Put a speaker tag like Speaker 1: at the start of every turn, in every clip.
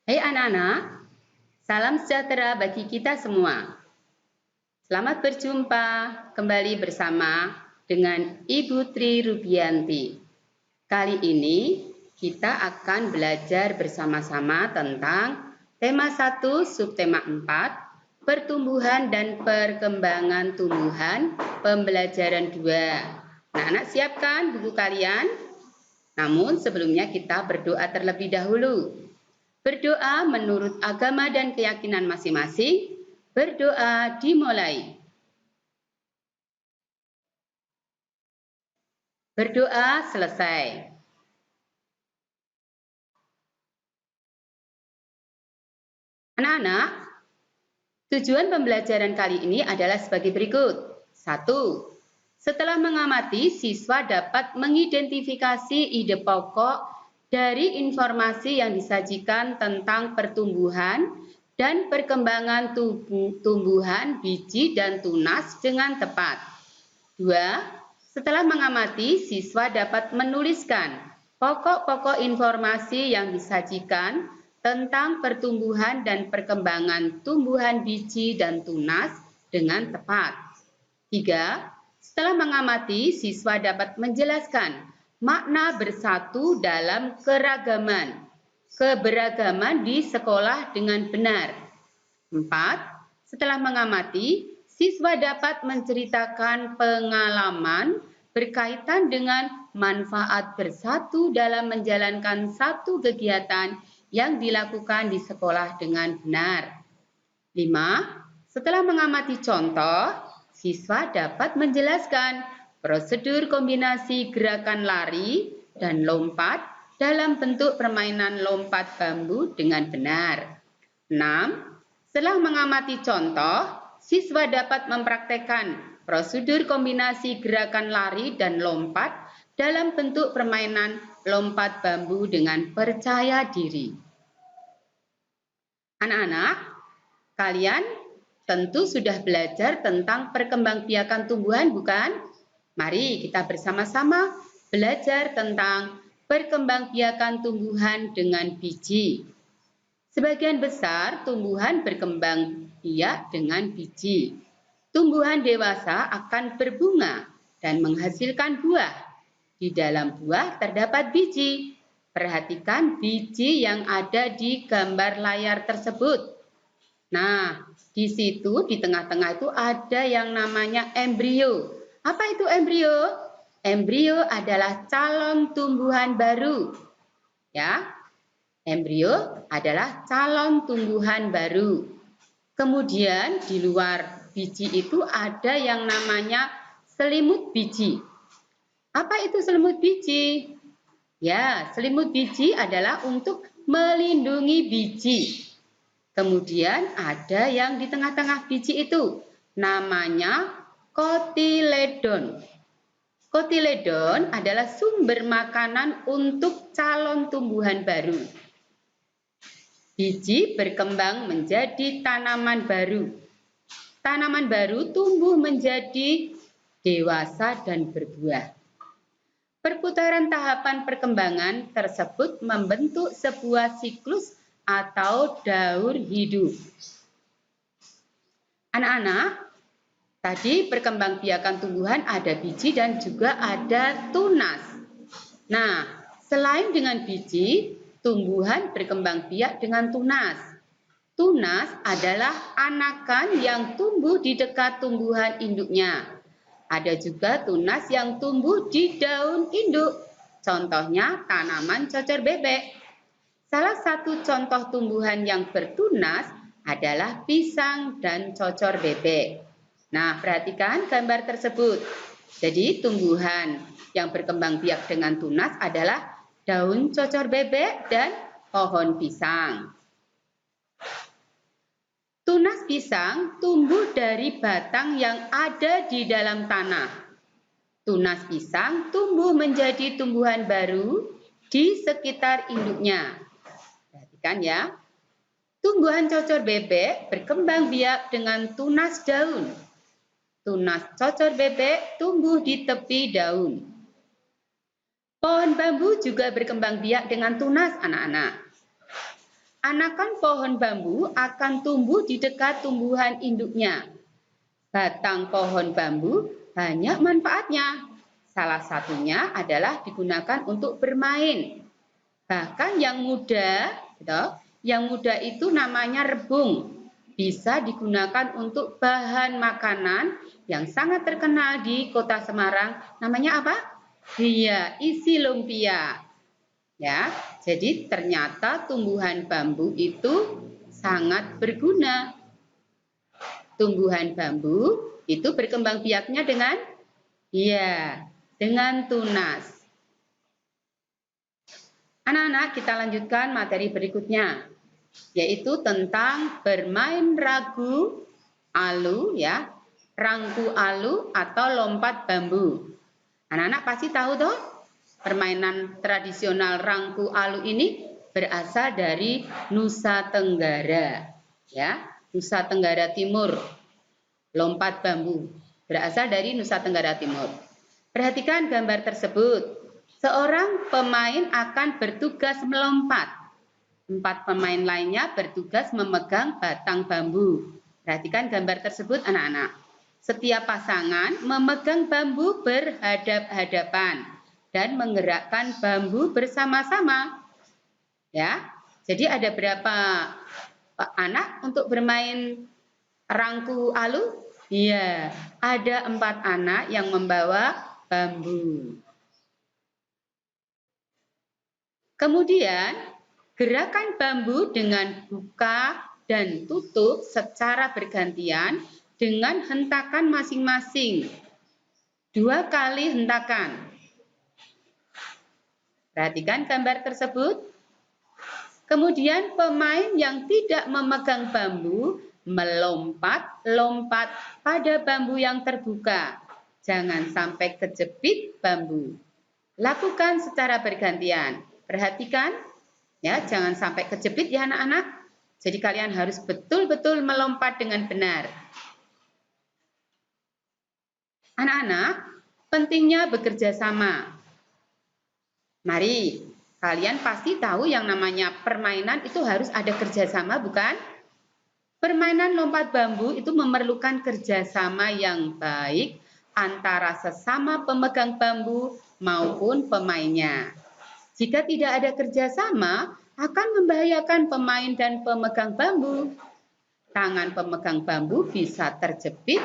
Speaker 1: Hai anak-anak, salam sejahtera bagi kita semua. Selamat berjumpa kembali bersama dengan Ibu Tri Rubianti. Kali ini kita akan belajar bersama-sama tentang tema 1, subtema 4, pertumbuhan dan perkembangan tumbuhan, pembelajaran 2. Anak-anak siapkan buku kalian? Namun sebelumnya kita berdoa terlebih dahulu. Berdoa menurut agama dan keyakinan masing-masing. Berdoa dimulai. Berdoa selesai. Anak-anak, tujuan pembelajaran kali ini adalah sebagai berikut. 1. Setelah mengamati, siswa dapat mengidentifikasi ide pokok dari informasi yang disajikan tentang pertumbuhan dan perkembangan tumbuhan, biji, dan tunas dengan tepat. 2. Setelah mengamati, siswa dapat menuliskan pokok-pokok informasi yang disajikan tentang pertumbuhan dan perkembangan tumbuhan, biji, dan tunas dengan tepat. 3. Setelah mengamati, siswa dapat menjelaskan makna bersatu dalam keberagaman di sekolah dengan benar. 4. Setelah mengamati, siswa dapat menceritakan pengalaman berkaitan dengan manfaat bersatu dalam menjalankan satu kegiatan yang dilakukan di sekolah dengan benar. 5. Setelah mengamati contoh, siswa dapat menjelaskan prosedur kombinasi gerakan lari dan lompat dalam bentuk permainan lompat bambu dengan benar. 6. Setelah mengamati contoh, siswa dapat mempraktekkan prosedur kombinasi gerakan lari dan lompat dalam bentuk permainan lompat bambu dengan percaya diri. Anak-anak, kalian tentu sudah belajar tentang perkembangbiakan tumbuhan, bukan? Mari kita bersama-sama belajar tentang perkembangbiakan tumbuhan dengan biji. Sebagian besar tumbuhan berkembang biak dengan biji. Tumbuhan dewasa akan berbunga dan menghasilkan buah. Di dalam buah terdapat biji. Perhatikan biji yang ada di gambar layar tersebut. Nah, di situ di tengah-tengah itu ada yang namanya embrio. Apa itu embrio? Embrio adalah calon tumbuhan baru. Ya, embrio adalah calon tumbuhan baru. Kemudian di luar biji itu ada yang namanya selimut biji. Apa itu selimut biji? Ya, selimut biji adalah untuk melindungi biji. Kemudian ada yang di tengah-tengah biji itu, namanya kotiledon. Kotiledon adalah sumber makanan untuk calon tumbuhan baru. Biji berkembang menjadi tanaman baru. Tanaman baru tumbuh menjadi dewasa dan berbuah. Perputaran tahapan perkembangan tersebut membentuk sebuah siklus atau daur hidup. Anak-anak, tadi perkembangbiakan tumbuhan ada biji dan juga ada tunas. Nah, selain dengan biji, tumbuhan berkembang biak dengan tunas. Tunas adalah anakan yang tumbuh di dekat tumbuhan induknya. Ada juga tunas yang tumbuh di daun induk. Contohnya tanaman cocor bebek. Salah satu contoh tumbuhan yang bertunas adalah pisang dan cocor bebek. Nah, perhatikan gambar tersebut. Jadi tumbuhan yang berkembang biak dengan tunas adalah daun cocor bebek dan pohon pisang. Tunas pisang tumbuh dari batang yang ada di dalam tanah. Tunas pisang tumbuh menjadi tumbuhan baru di sekitar induknya. Perhatikan ya. Tumbuhan cocor bebek berkembang biak dengan tunas daun. Tunas cocor bebek tumbuh di tepi daun. Pohon bambu juga berkembang biak dengan tunas, anak-anak. Anakan pohon bambu akan tumbuh di dekat tumbuhan induknya. Batang pohon bambu banyak manfaatnya. Salah satunya adalah digunakan untuk bermain. Bahkan yang muda, itu namanya rebung. Bisa digunakan untuk bahan makanan yang sangat terkenal di Kota Semarang. Namanya apa? Iya, isi lumpia. Ya, jadi ternyata tumbuhan bambu itu sangat berguna. Tumbuhan bambu itu berkembang biaknya dengan tunas. Anak-anak, kita lanjutkan materi berikutnya, yaitu tentang bermain rangku alu, rangku alu atau lompat bambu. Anak-anak pasti tahu toh? Permainan tradisional rangku alu ini berasal dari Nusa Tenggara, Nusa Tenggara Timur. Lompat bambu berasal dari Nusa Tenggara Timur. Perhatikan gambar tersebut. Seorang pemain akan bertugas melompat. 4 pemain lainnya bertugas memegang batang bambu. Perhatikan gambar tersebut, anak-anak. Setiap pasangan memegang bambu berhadap-hadapan dan menggerakkan bambu bersama-sama. Jadi ada berapa anak untuk bermain rangku alu? Iya, ada 4 anak yang membawa bambu. Kemudian, gerakan bambu dengan buka dan tutup secara bergantian dengan hentakan masing-masing. 2 kali hentakan. Perhatikan gambar tersebut. Kemudian pemain yang tidak memegang bambu melompat pada bambu yang terbuka. Jangan sampai kejepit bambu. Lakukan secara bergantian. Perhatikan, jangan sampai kejepit ya anak-anak. Jadi kalian harus betul-betul melompat dengan benar. Anak-anak, pentingnya bekerja sama. Mari, kalian pasti tahu yang namanya permainan itu harus ada kerjasama, bukan? Permainan lompat bambu itu memerlukan kerjasama yang baik antara sesama pemegang bambu maupun pemainnya. Jika tidak ada kerjasama, akan membahayakan pemain dan pemegang bambu. Tangan pemegang bambu bisa terjepit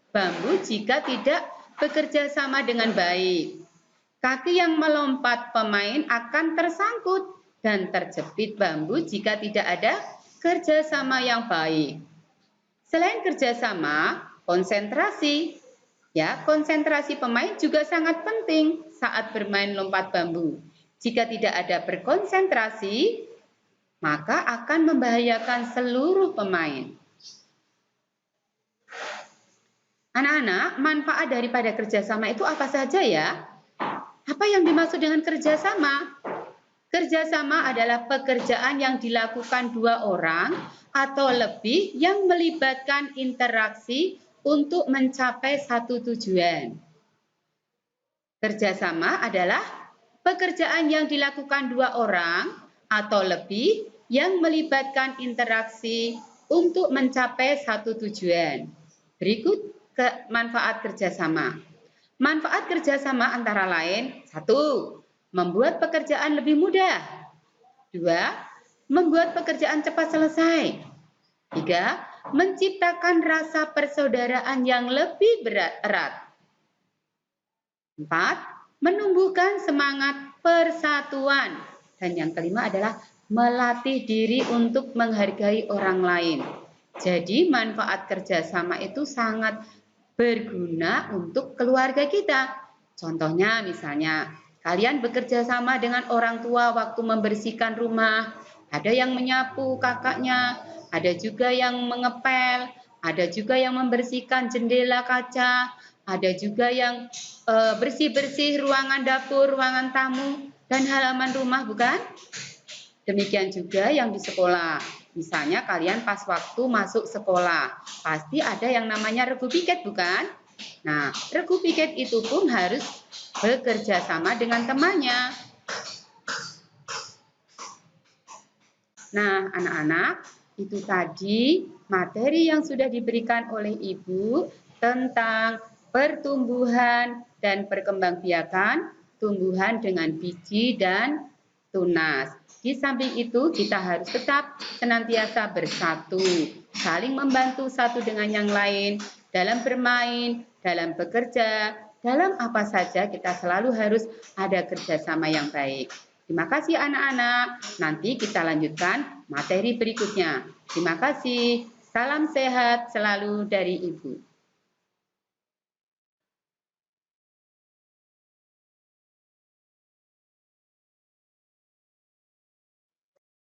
Speaker 1: bambu jika tidak bekerja sama dengan baik. Kaki yang melompat pemain akan tersangkut dan terjepit bambu jika tidak ada kerjasama yang baik. Selain kerjasama, konsentrasi. Konsentrasi pemain juga sangat penting saat bermain lompat bambu. Jika tidak ada berkonsentrasi, maka akan membahayakan seluruh pemain. Anak-anak, manfaat daripada kerjasama itu apa saja ya? Apa yang dimaksud dengan kerjasama? Kerjasama adalah pekerjaan yang dilakukan 2 orang atau lebih yang melibatkan interaksi untuk mencapai satu tujuan. Kerjasama adalah pekerjaan yang dilakukan 2 orang atau lebih yang melibatkan interaksi untuk mencapai satu tujuan. Berikut manfaat kerjasama. Manfaat kerjasama antara lain, 1. Membuat pekerjaan lebih mudah. 2. Membuat pekerjaan cepat selesai. 3. Menciptakan rasa persaudaraan yang lebih erat. 4. Menumbuhkan semangat persatuan. Dan yang kelima adalah melatih diri untuk menghargai orang lain. Jadi manfaat kerjasama itu sangat berguna untuk keluarga kita. Contohnya misalnya, kalian bekerja sama dengan orang tua waktu membersihkan rumah. Ada yang menyapu kakaknya, ada juga yang mengepel, ada juga yang membersihkan jendela kaca, ada juga yang bersih-bersih ruangan dapur, ruangan tamu, dan halaman rumah, bukan? Demikian juga yang di sekolah. Misalnya kalian pas waktu masuk sekolah, pasti ada yang namanya regu piket, bukan? Nah, regu piket itu pun harus bekerja sama dengan temannya. Nah, anak-anak, itu tadi materi yang sudah diberikan oleh Ibu tentang pertumbuhan dan perkembangbiakan tumbuhan dengan biji dan tunas. Di samping itu, kita harus tetap senantiasa bersatu, saling membantu satu dengan yang lain dalam bermain, dalam bekerja, dalam apa saja kita selalu harus ada kerjasama yang baik. Terima kasih anak-anak. Nanti kita lanjutkan materi berikutnya. Terima kasih. Salam sehat selalu dari Ibu.